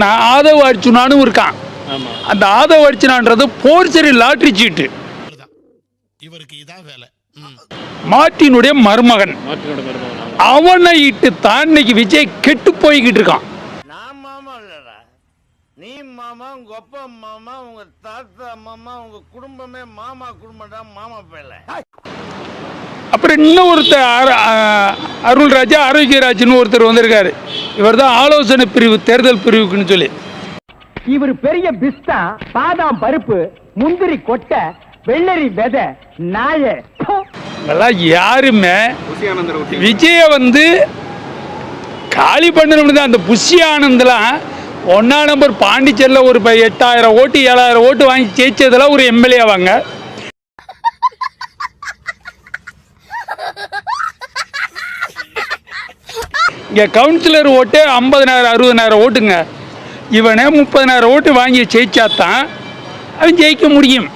நான் ஆதவ அர்ச்சுனான்னு இருக்கான். அந்த ஆதவ அர்ச்சுனான்றது போர்ச்சரி லாட்டரி சீட்டு. இவருக்கு இதான் வேலை. மார்ட்டினுடைய மருமகன். அவனை இட்டு தான் இன்னைக்கு விஜய் கெட்டு போய்கிட்டு இருக்கான். நான் மாமா இல்லடா, நீ மாமா, உங்க அப்பா மாமா, உங்க தாத்தா மாமா, உங்க குடும்பமே மாமா குடும்பம்டா, மாமா பேல. அப்புறம் இன்னும் ஒருத்தர் அருள்ராஜா ஆரோக்கியராஜ்னு ஒருத்தர் வந்திருக்காரு. இவர் தான் ஆலோசனை பிரிவு தேர்தல் பிரிவுக்குன்னு சொல்லி. இவர் பெரிய பிஸ்தா, பாதாம் பருப்பு, முந்திரி கொட்டை, வெள்ளரி விதை, நாய. இதெல்லாம் யாருமே விஜய காலி பண்ணணும். அந்த புஷி ஆனந்தெல்லாம் 1ஆம் நம்பர் பாண்டிச்சேரியில் ஒரு 8000 ஓட்டு 7000 ஓட்டு வாங்கி ஜெயிச்சதெல்லாம் ஒரு எம்எல்ஏ ஆவாங்க. இங்கே கவுன்சிலர் ஓட்டு 50,000 60,000 ஓட்டுங்க. இவனே 30,000 ஓட்டு வாங்கி ஜெயிச்சாதான் அவன் ஜெயிக்க முடியும்.